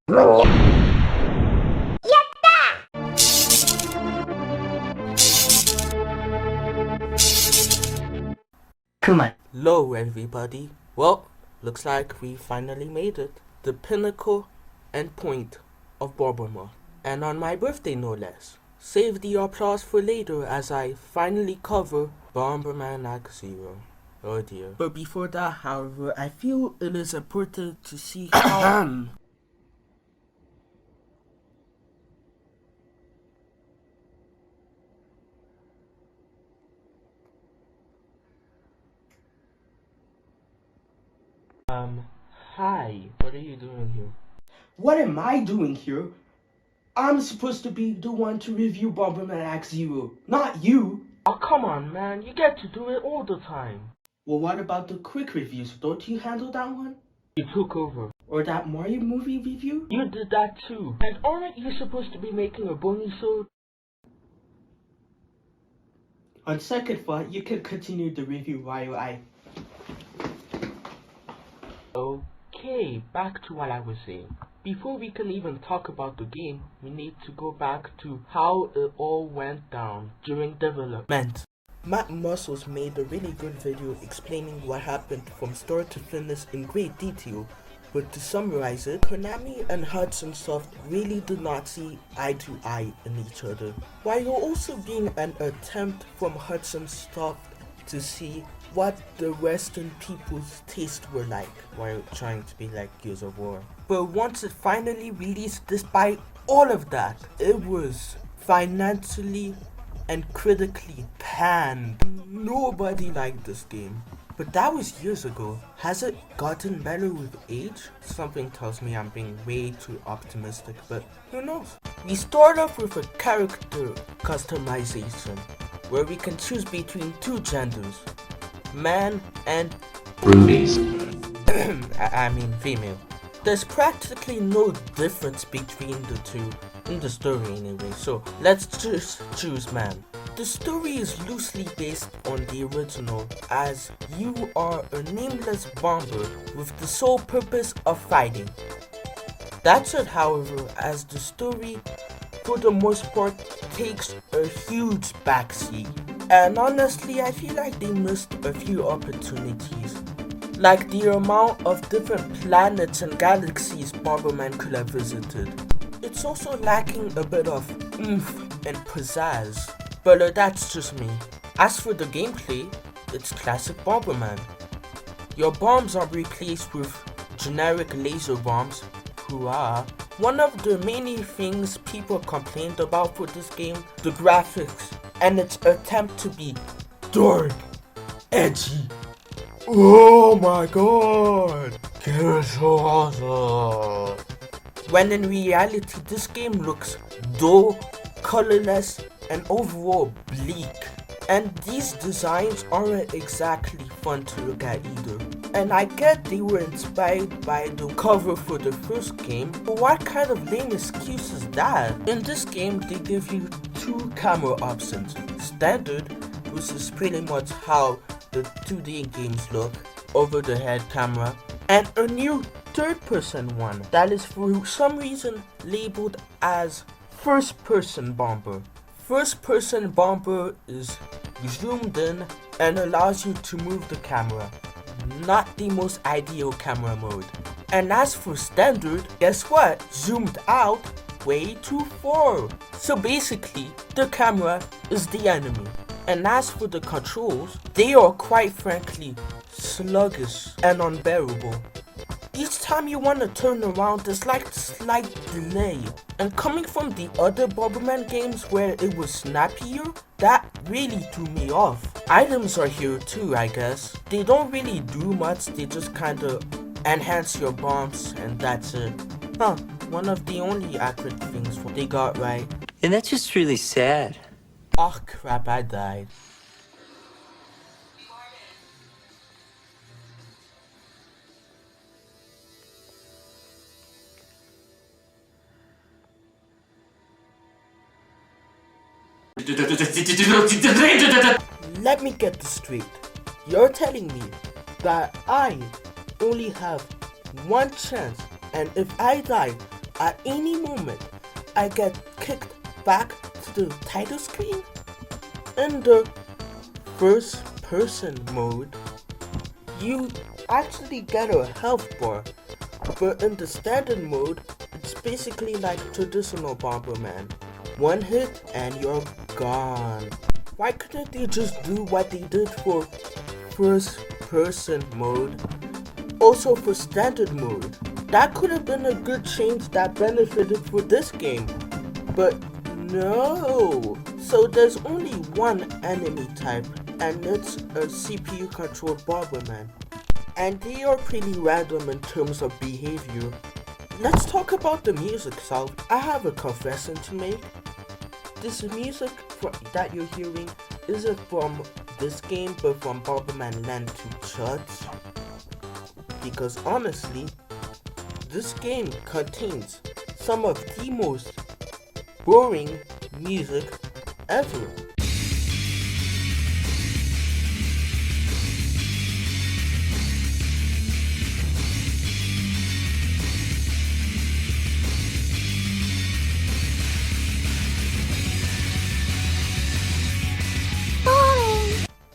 그만. Hello everybody. Well, looks like we finally made it. The pinnacle and point of Bomberman. And on my birthday no less. Save the applause for later as I finally cover Bomberman Act Zero. Oh dear. But before that, however, I feel it is important to see how... Hi, what are you doing here? What am I doing here? I'm supposed to be the one to review Bomberman Act Zero, not you. Oh, come on, man. You get to do it all the time. Well, what about the quick reviews? Don't you handle that one? You took over. Or that Mario movie review? You did that too. And aren't you supposed to be making a bonus show? On second thought, you can continue the review while I... Okay, back to what I was saying. Before we can even talk about the game, we need to go back to how it all went down during development. Matt Muscles made a really good video explaining what happened from start to finish in great detail, but to summarize it, Konami and Hudson Soft really did not see eye to eye in each other, while also being an attempt from Hudson Soft to see what the Western people's tastes were like while trying to be like Gears of War. But once it finally released, despite all of that, it was financially and critically panned. Nobody liked this game. But that was years ago. Has it gotten better with age? Something tells me I'm being way too optimistic, but who knows? We start off with a character customization, where we can choose between two genders, man and Rubies. I mean female. There's practically no difference between the two, in the story anyway, so let's just choose man. The story is loosely based on the original, as you are a nameless bomber with the sole purpose of fighting. That's it, however, as the story, for the most part, takes a huge backseat. And honestly, I feel like they missed a few opportunities. Like the amount of different planets and galaxies Bomberman could have visited. It's also lacking a bit of oomph and pizzazz. But that's just me. As for the gameplay, it's classic Bomberman. Your bombs are replaced with generic laser bombs. Hurrah. One of the many things people complained about for this game, the graphics and its attempt to be dark, edgy. Oh my god, it's so awesome. When in reality, this game looks dull, colorless, and overall bleak. And these designs aren't exactly fun to look at either. And I get they were inspired by the cover for the first game, but what kind of lame excuse is that? In this game, they give you two camera options. Standard, which is pretty much how the 2D games look, over the head camera, and a new third person one that is for some reason labeled as first person bomber. First person bomber is zoomed in and allows you to move the camera. Not the most ideal camera mode. And as for standard, guess what? Zoomed out way too far. So basically, the camera is the enemy. And as for the controls, they are quite frankly sluggish and unbearable. Each time you want to turn around, there's like a slight delay. And coming from the other Bomberman games where it was snappier, that really threw me off. Items are here too, I guess. They don't really do much, they just kinda enhance your bombs and that's it. Huh, one of the only accurate things they got right. And that's just really sad. Oh crap, I died. Let me get this straight. You're telling me that I only have one chance, and if I die, at any moment I get kicked back to the title screen. In the first person mode, you actually get a health bar, but in the standard mode, it's basically like traditional Bomberman. One hit and you're gone. Why couldn't they just do what they did for first person mode? Also for standard mode. That could have been a good change that benefited for this game. But no. So there's only one enemy type, and it's a CPU controlled Bomberman. And they are pretty random in terms of behavior. Let's talk about the music itself. I have a confession to make. This music that you're hearing isn't from this game, but from Bomberman Land to Church. Because honestly, this game contains some of the most boring music ever.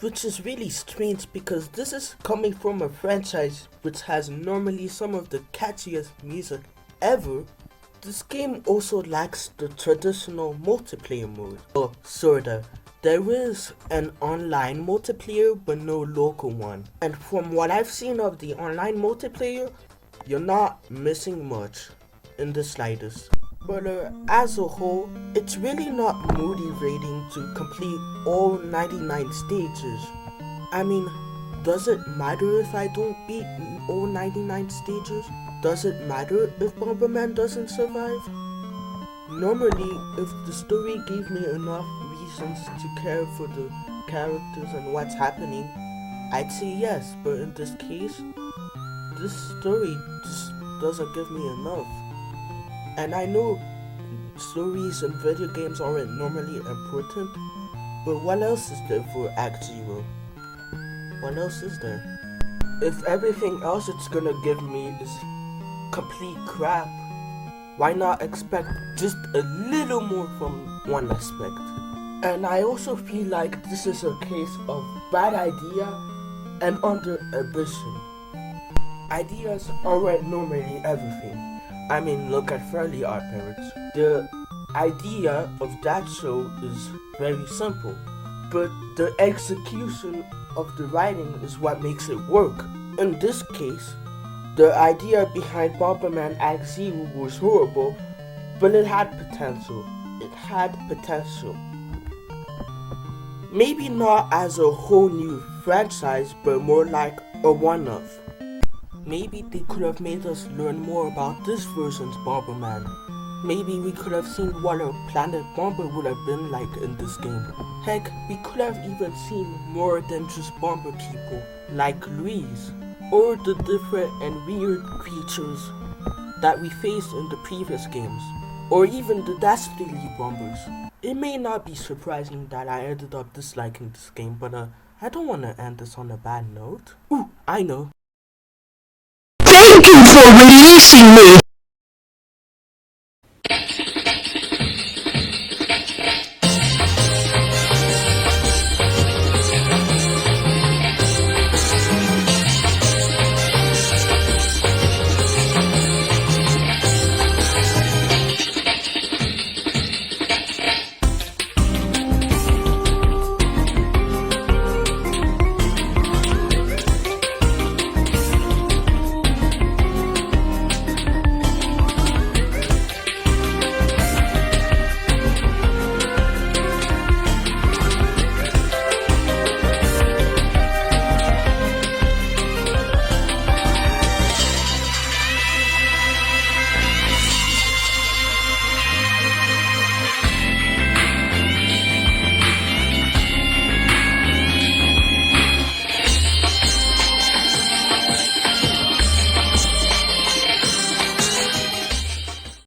Which is really strange because this is coming from a franchise which has normally some of the catchiest music ever. This game also lacks the traditional multiplayer mode. Oh, sorta. There is an online multiplayer but no local one. And from what I've seen of the online multiplayer, you're not missing much in the slightest. But as a whole, it's really not motivating to complete all 99 stages. I mean, does it matter if I don't beat all 99 stages? Does it matter if Bomberman doesn't survive? Normally, if the story gave me enough reasons to care for the characters and what's happening, I'd say yes, but in this case, this story just doesn't give me enough. And I know stories in video games aren't normally important, but what else is there for Act Zero? What else is there? If everything else it's gonna give me is complete crap, why not expect just a little more from one aspect? And I also feel like this is a case of bad idea and under ambition. Ideas aren't normally everything. I mean, look at Fairly Odd Parents. The idea of that show is very simple, but the execution of the writing is what makes it work. In this case, the idea behind Bomberman Act Zero was horrible, but it had potential. It had potential. Maybe not as a whole new franchise, but more like a one-off. Maybe they could have made us learn more about this version's Bomberman. Maybe we could have seen what a planet Bomber would have been like in this game. Heck, we could have even seen more than just Bomber people, like Louise, or the different and weird creatures that we faced in the previous games, or even the Dastardly Bombers. It may not be surprising that I ended up disliking this game, but I don't want to end this on a bad note. Ooh, I know. Thank you for releasing me.